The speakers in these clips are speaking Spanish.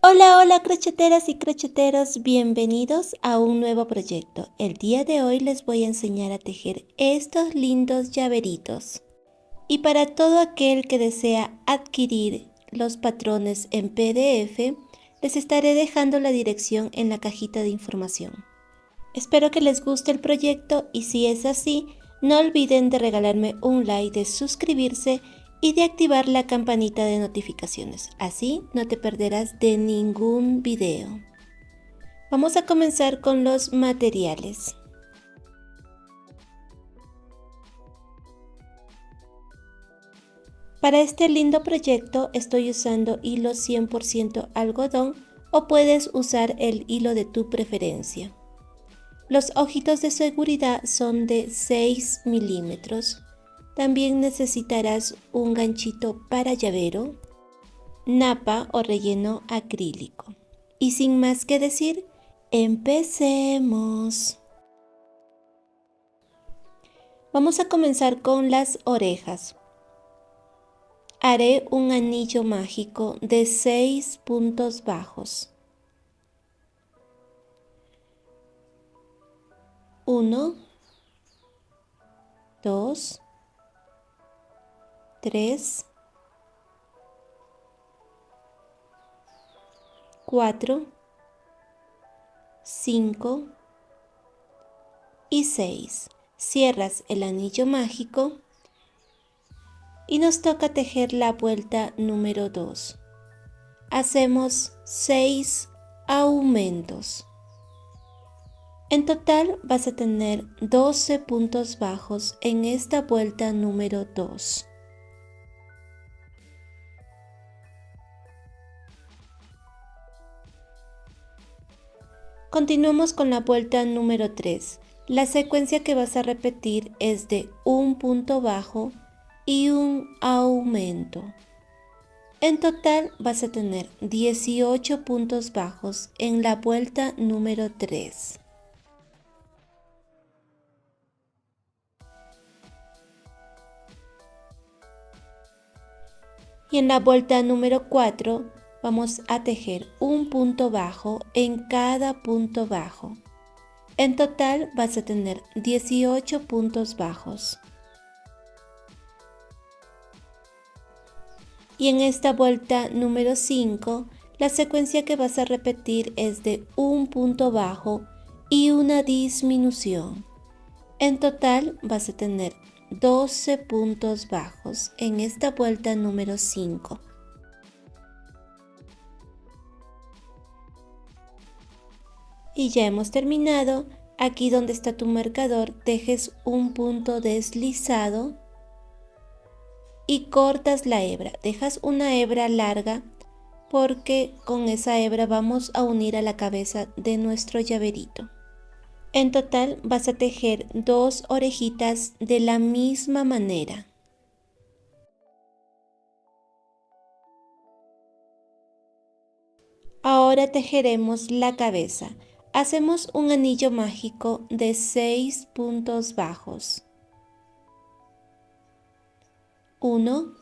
Hola, hola crocheteras y crocheteros, bienvenidos a un nuevo proyecto. El día de hoy les voy a enseñar a tejer estos lindos llaveritos. Y para todo aquel que desea adquirir los patrones en PDF, les estaré dejando la dirección en la cajita de información. Espero que les guste el proyecto y si es así, no olviden de regalarme un like, de suscribirse y de activar la campanita de notificaciones. Así no te perderás de ningún video. Vamos a comenzar con los materiales. Para este lindo proyecto estoy usando hilo 100% algodón o puedes usar el hilo de tu preferencia. Los ojitos de seguridad son de 6 milímetros. También necesitarás un ganchito para llavero, napa o relleno acrílico. Y sin más que decir, empecemos. Vamos a comenzar con las orejas. Haré un anillo mágico de 6 puntos bajos. 1, 2, 3, 4, 5 y 6. Cierras el anillo mágico y nos toca tejer la vuelta número 2. Hacemos 6 aumentos. En total vas a tener 12 puntos bajos en esta vuelta número 2. Continuamos con la vuelta número 3. La secuencia que vas a repetir es de un punto bajo y un aumento. En total vas a tener 18 puntos bajos en la vuelta número 3. Y en la vuelta número 4 vamos a tejer un punto bajo en cada punto bajo. En total vas a tener 18 puntos bajos. Y en esta vuelta número 5, la secuencia que vas a repetir es de un punto bajo y una disminución. En total vas a tener 12 puntos bajos en esta vuelta número 5. Y ya hemos terminado. Aquí donde está tu marcador, tejes un punto deslizado y cortas la hebra. Dejas una hebra larga porque con esa hebra vamos a unir a la cabeza de nuestro llaverito. En total vas a tejer 2 orejitas de la misma manera. Ahora tejeremos la cabeza. Hacemos un anillo mágico de 6 puntos bajos. 1,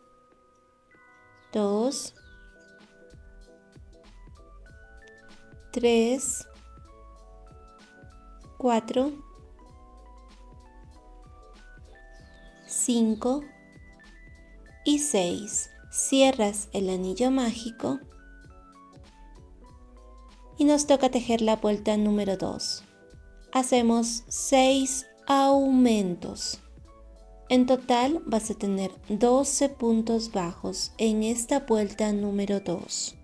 2, 3, 4, 5 y 6. Cierras el anillo mágico y nos toca tejer la vuelta número 2. Hacemos 6 aumentos. En total vas a tener 12 puntos bajos en esta vuelta número 2.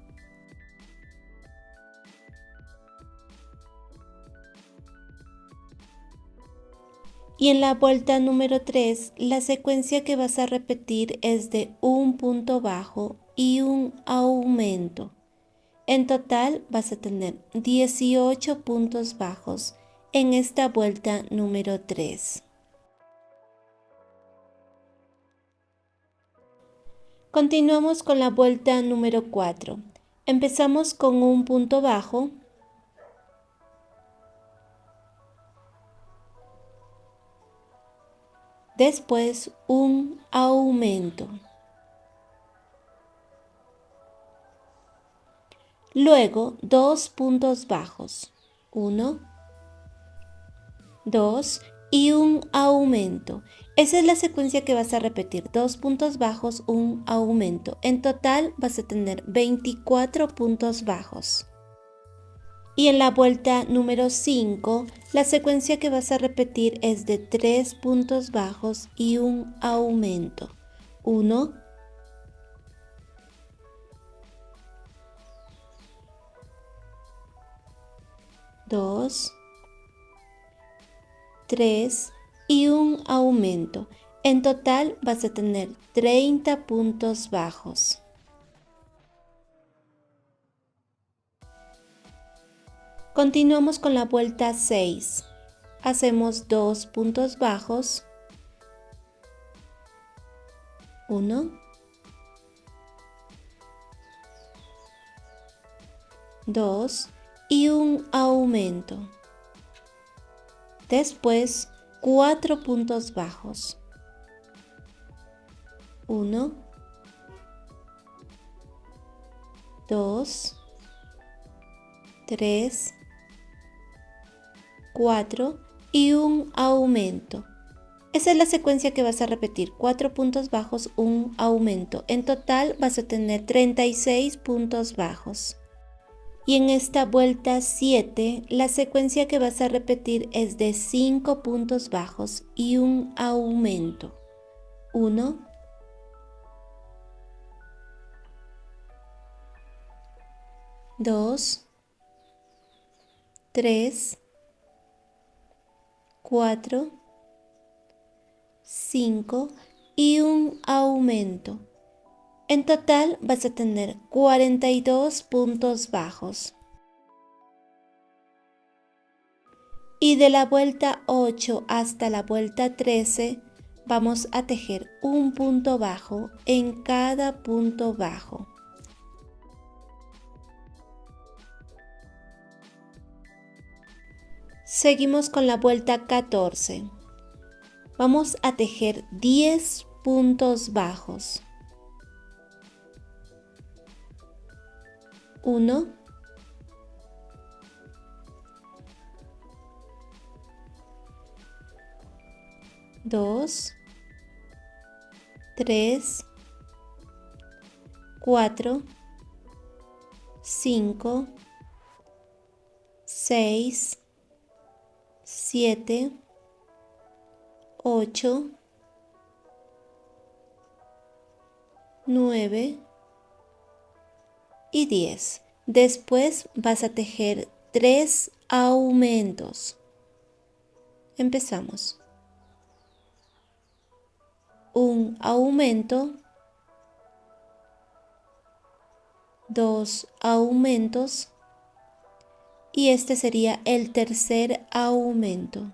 Y en la vuelta número 3, la secuencia que vas a repetir es de un punto bajo y un aumento. En total vas a tener 18 puntos bajos en esta vuelta número 3. Continuamos con la vuelta número 4. Empezamos con un punto bajo. Después un aumento. Luego 2 puntos bajos, 1, 2 y un aumento. Esa es la secuencia que vas a repetir, 2 puntos bajos, un aumento. En total vas a tener 24 puntos bajos. Y en la vuelta número 5, la secuencia que vas a repetir es de 3 puntos bajos y un aumento. 1, 2, 3 y un aumento. En total vas a tener 30 puntos bajos. Continuamos con la vuelta 6. Hacemos 2 puntos bajos, 1, 2 y un aumento. Después 4 puntos bajos, 1, 2, 3, 4 y un aumento. Esa es la secuencia que vas a repetir, 4 puntos bajos, un aumento. En total vas a tener 36 puntos bajos. Y en esta vuelta 7, la secuencia que vas a repetir es de 5 puntos bajos y un aumento. 1, 2, 3, 4, 5 y un aumento. En total vas a tener 42 puntos bajos. Y de la vuelta 8 hasta la vuelta 13 vamos a tejer un punto bajo en cada punto bajo. Seguimos con la vuelta 14. Vamos a tejer 10 puntos bajos. 1, 2, 3, 4, 5, 6, 7, 8, 9 y 10. Después vas a tejer 3 aumentos. Empezamos. Un aumento, 2 aumentos y este sería el tercer aumento.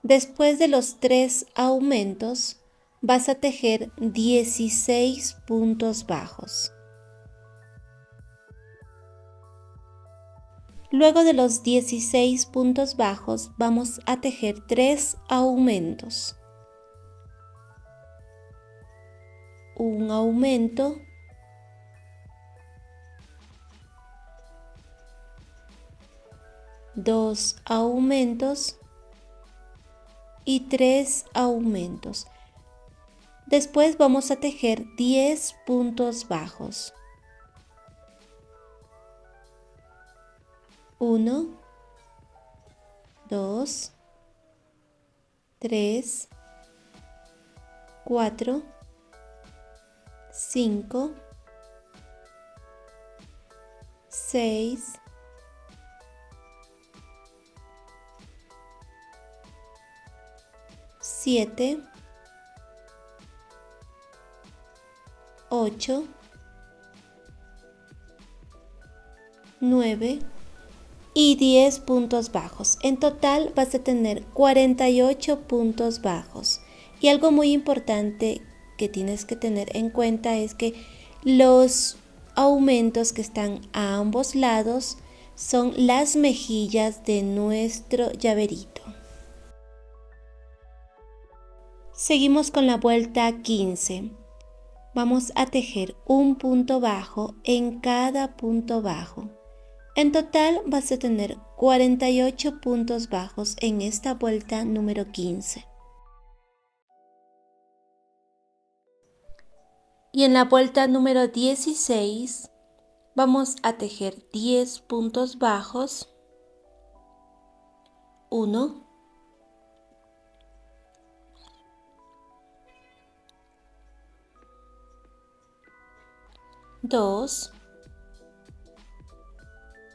Después de los 3 aumentos, vas a tejer 16 puntos bajos. Luego de los 16 puntos bajos, vamos a tejer 3 aumentos. Un aumento, 2 aumentos y 3 aumentos. Después vamos a tejer 10 puntos bajos. 1, 2, 3, 4, 5, 6, 7, 8, 9 y 10 puntos bajos. En total vas a tener 48 puntos bajos. Y algo muy importante que tienes que tener en cuenta es que los aumentos que están a ambos lados son las mejillas de nuestro llaverito. Seguimos con la vuelta 15. vamos a tejer un punto bajo en cada punto bajo. En total vas a tener 48 puntos bajos en esta vuelta número 15. Y en la vuelta número 16 vamos a tejer 10 puntos bajos. 1, 2,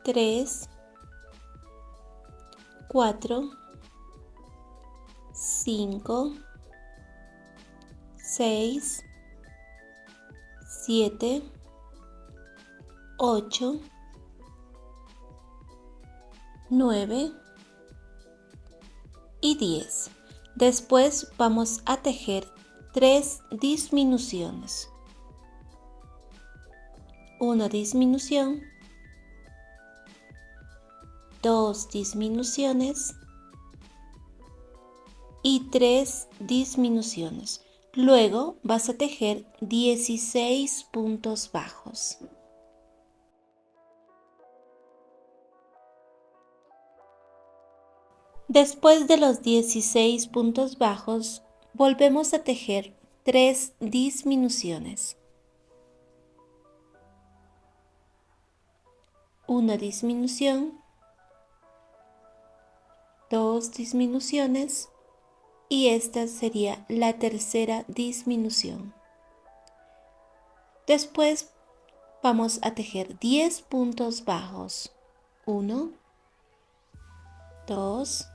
3, 4, 5, 6, 7, 8, 9 y 10. Después vamos a tejer 3 disminuciones. Una disminución, 2 disminuciones y 3 disminuciones. Luego vas a tejer 16 puntos bajos. Después de los 16 puntos bajos, volvemos a tejer 3 disminuciones. Una disminución, 2 disminuciones y esta sería la tercera disminución. Después vamos a tejer 10 puntos bajos. 1, 2,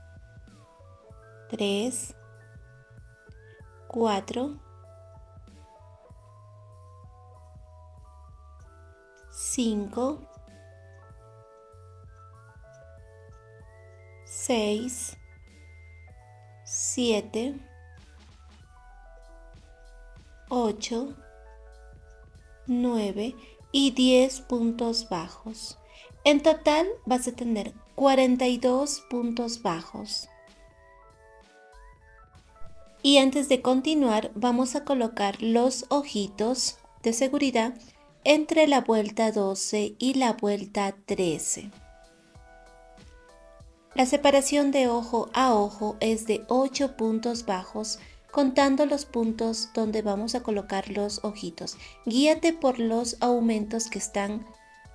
3, 4, 5, 6, 7, 8, 9 y 10 puntos bajos. En total vas a tener 42 puntos bajos. Y antes de continuar vamos a colocar los ojitos de seguridad entre la vuelta 12 y la vuelta 13. La separación de ojo a ojo es de 8 puntos bajos, contando los puntos donde vamos a colocar los ojitos. Guíate por los aumentos que están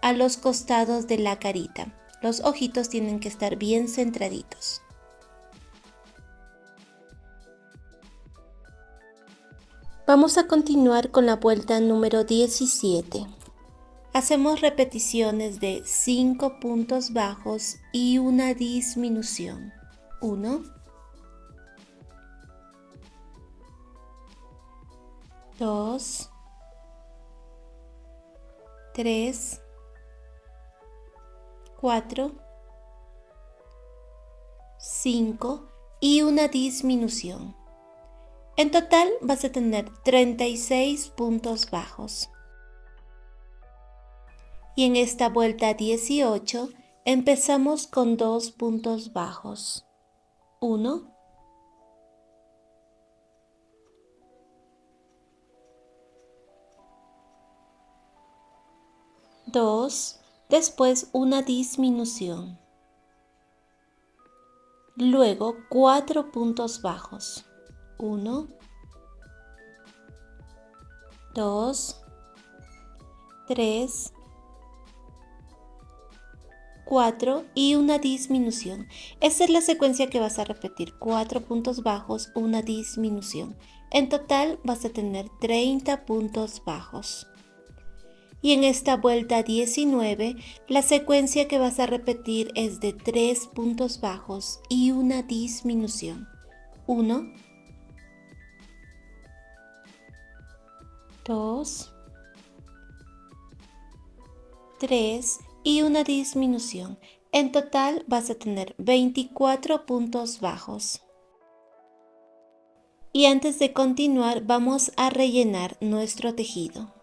a los costados de la carita. Los ojitos tienen que estar bien centraditos. Vamos a continuar con la vuelta número 17. Hacemos repeticiones de 5 puntos bajos y una disminución. 1, 2, 3, 4, 5 y una disminución. En total vas a tener 36 puntos bajos. Y en esta vuelta 18 empezamos con 2 puntos bajos. 1, 2, después una disminución. Luego 4 puntos bajos. 1, 2, 3, 4 y una disminución. Esta es la secuencia que vas a repetir. 4 puntos bajos, una disminución. En total vas a tener 30 puntos bajos. Y en esta vuelta 19, la secuencia que vas a repetir es de 3 puntos bajos y una disminución. 1, 2, 3 y una disminución. En total vas a tener 24 puntos bajos. Y antes de continuar vamos a rellenar nuestro tejido.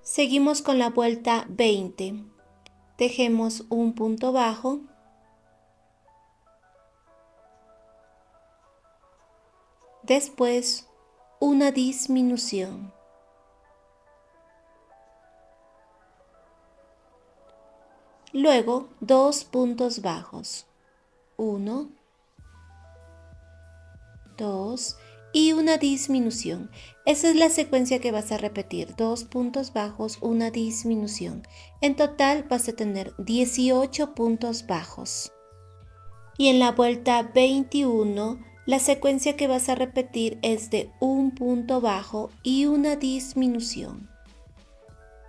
Seguimos con la vuelta 20. Tejemos un punto bajo. Después, una disminución. Luego, 2 puntos bajos. 1, 2 y una disminución. Esa es la secuencia que vas a repetir. 2 puntos bajos, una disminución. En total vas a tener 18 puntos bajos. Y en la vuelta 21, la secuencia que vas a repetir es de un punto bajo y una disminución.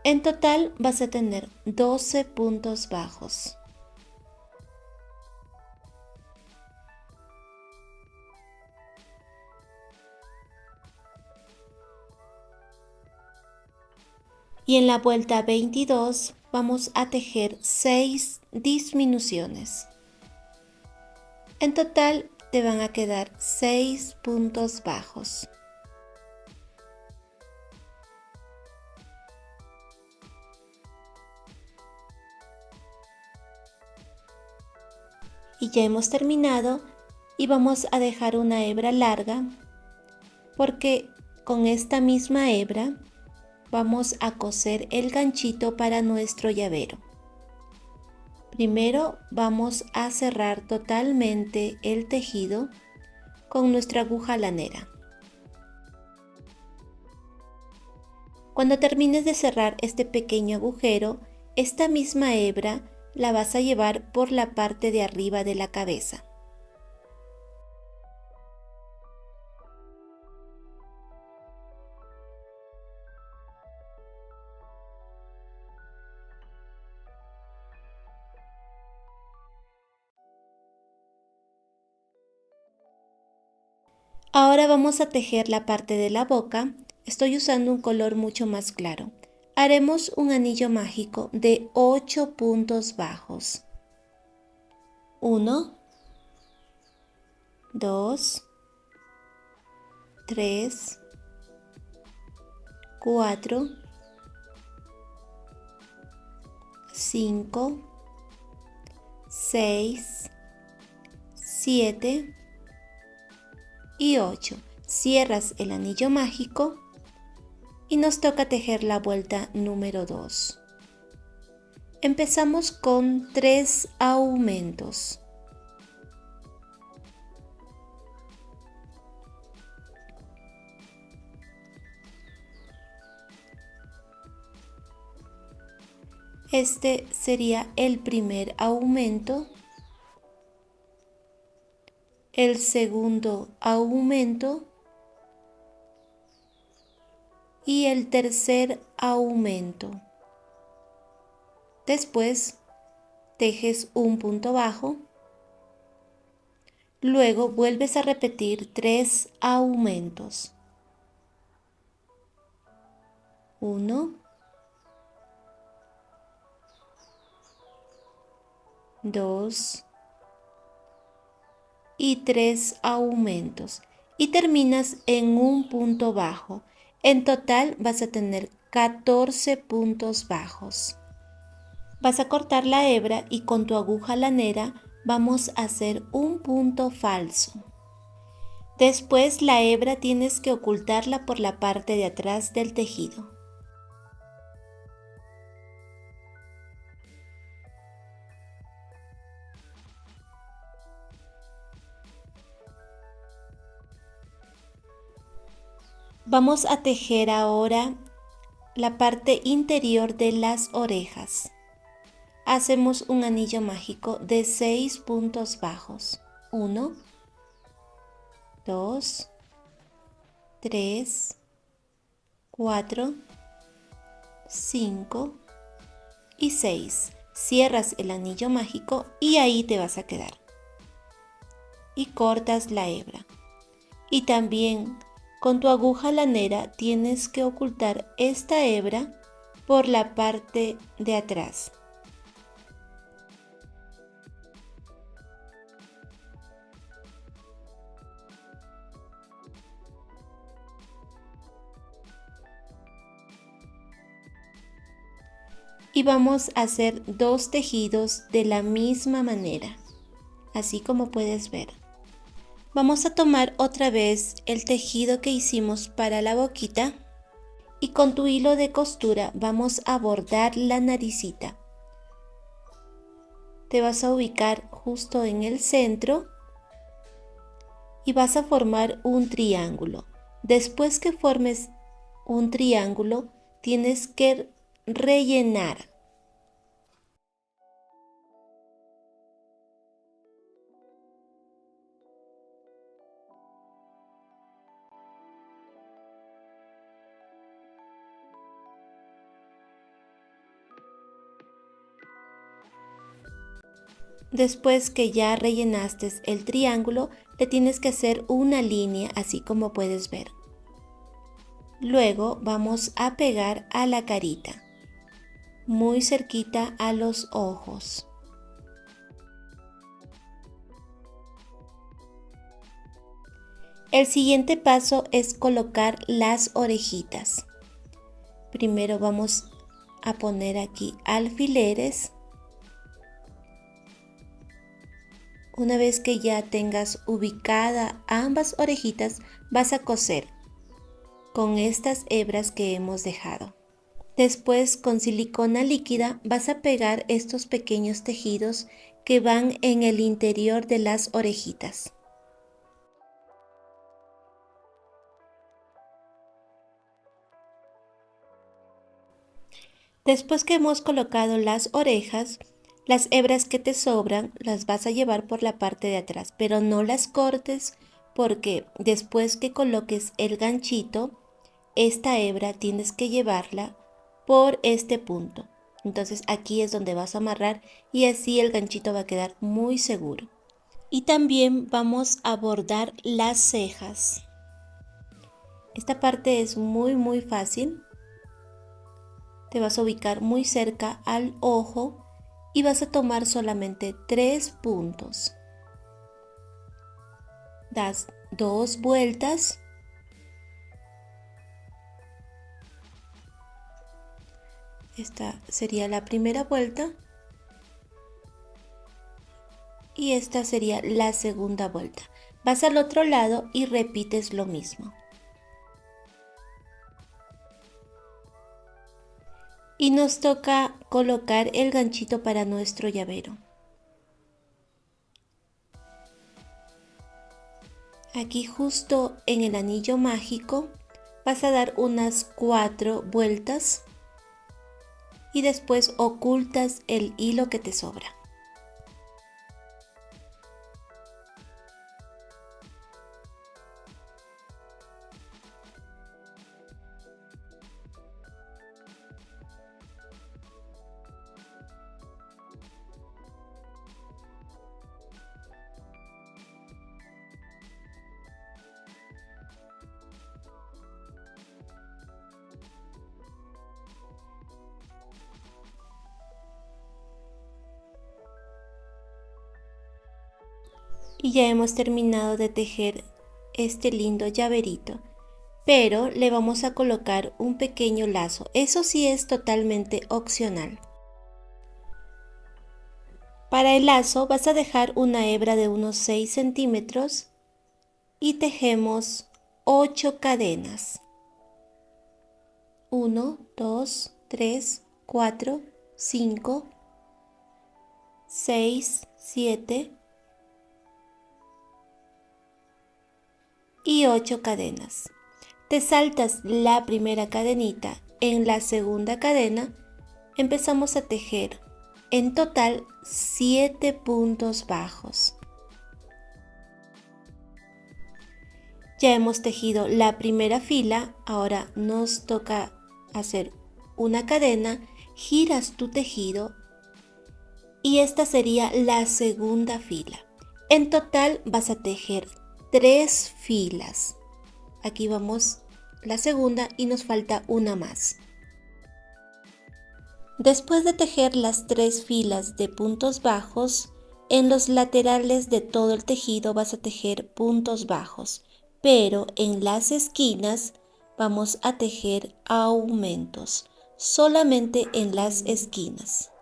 En total vas a tener 12 puntos bajos. Y en la vuelta 22 vamos a tejer 6 disminuciones. En total te van a quedar 6 puntos bajos. Y ya hemos terminado y vamos a dejar una hebra larga porque con esta misma hebra vamos a coser el ganchito para nuestro llavero. Primero vamos a cerrar totalmente el tejido con nuestra aguja lanera. Cuando termines de cerrar este pequeño agujero, esta misma hebra la vas a llevar por la parte de arriba de la cabeza. Ahora vamos a tejer la parte de la boca. Estoy usando un color mucho más claro. Haremos un anillo mágico de 8 puntos bajos. 1, 2, 3, 4, 5, 6, 7 y 8. Cierras el anillo mágico y nos toca tejer la vuelta número 2. Empezamos con 3 aumentos. Este sería el primer aumento, el segundo aumento y el tercer aumento. Después tejes un punto bajo, luego vuelves a repetir 3 aumentos. 1, 2 y 3 aumentos y terminas en un punto bajo. En total vas a tener 14 puntos bajos. Vas a cortar la hebra y con tu aguja lanera vamos a hacer un punto falso. Después la hebra tienes que ocultarla por la parte de atrás del tejido. Vamos a tejer ahora la parte interior de las orejas. Hacemos un anillo mágico de 6 puntos bajos. 1, 2, 3, 4, 5 y 6. Cierras el anillo mágico y ahí te vas a quedar. Y cortas la hebra. Y también con tu aguja lanera tienes que ocultar esta hebra por la parte de atrás. Y vamos a hacer 2 tejidos de la misma manera, así como puedes ver. Vamos a tomar otra vez el tejido que hicimos para la boquita y con tu hilo de costura vamos a bordar la naricita. Te vas a ubicar justo en el centro y vas a formar un triángulo. Después que formes un triángulo, tienes que rellenar. Después que ya rellenaste el triángulo, le tienes que hacer una línea así como puedes ver. Luego vamos a pegar a la carita, muy cerquita a los ojos. El siguiente paso es colocar las orejitas. Primero vamos a poner aquí alfileres. Una vez que ya tengas ubicada ambas orejitas, vas a coser con estas hebras que hemos dejado. Después, con silicona líquida, vas a pegar estos pequeños tejidos que van en el interior de las orejitas. Después que hemos colocado las orejas, las hebras que te sobran las vas a llevar por la parte de atrás, pero no las cortes porque después que coloques el ganchito, esta hebra tienes que llevarla por este punto. Entonces aquí es donde vas a amarrar y así el ganchito va a quedar muy seguro. Y también vamos a bordar las cejas. Esta parte es muy fácil. Te vas a ubicar muy cerca al ojo y vas a tomar solamente 3 puntos. Das 2 vueltas. Esta sería la primera vuelta. Y esta sería la segunda vuelta. Vas al otro lado y repites lo mismo. Y nos toca colocar el ganchito para nuestro llavero. Aquí justo en el anillo mágico vas a dar unas 4 vueltas y después ocultas el hilo que te sobra. Y ya hemos terminado de tejer este lindo llaverito, pero le vamos a colocar un pequeño lazo. Eso sí es totalmente opcional. Para el lazo vas a dejar una hebra de unos 6 centímetros y tejemos 8 cadenas. 1, 2, 3, 4, 5, 6, 7 y 8 cadenas. Te saltas la primera cadenita. En la segunda cadena empezamos a tejer en total 7 puntos bajos. Ya hemos tejido la primera fila, ahora nos toca hacer una cadena, giras tu tejido y esta sería la segunda fila. En total vas a tejer 3 filas. Aquí vamos la segunda y nos falta una más. Después de tejer las 3 filas de puntos bajos, en los laterales de todo el tejido vas a tejer puntos bajos, pero en las esquinas vamos a tejer aumentos, solamente en las esquinas.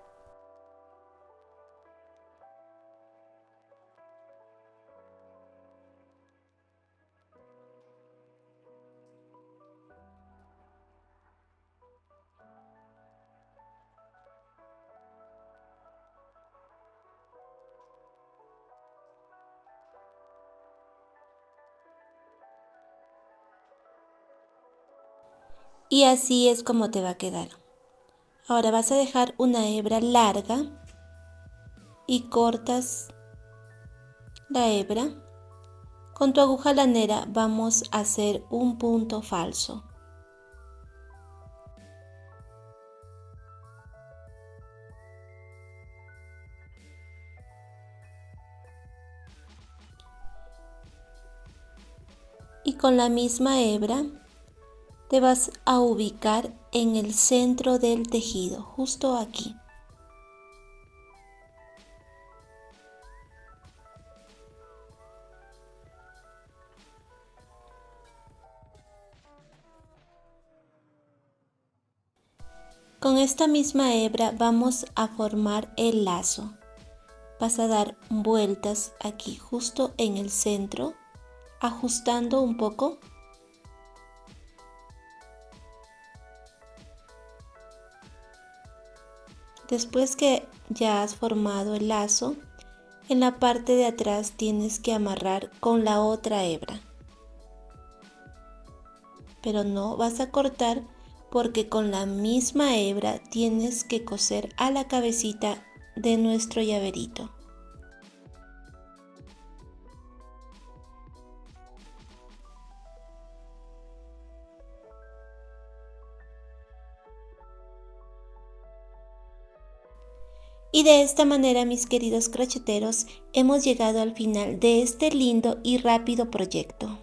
Y así es como te va a quedar. Ahora vas a dejar una hebra larga y cortas la hebra. Con tu aguja lanera vamos a hacer un punto falso. Y con la misma hebra te vas a ubicar en el centro del tejido, justo aquí. Con esta misma hebra vamos a formar el lazo. Vas a dar vueltas aquí justo en el centro, ajustando un poco. Después que ya has formado el lazo, en la parte de atrás tienes que amarrar con la otra hebra. Pero no vas a cortar porque con la misma hebra tienes que coser a la cabecita de nuestro llaverito. Y de esta manera, mis queridos crocheteros, hemos llegado al final de este lindo y rápido proyecto.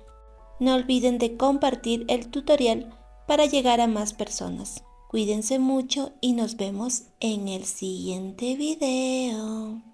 No olviden de compartir el tutorial para llegar a más personas. Cuídense mucho y nos vemos en el siguiente video.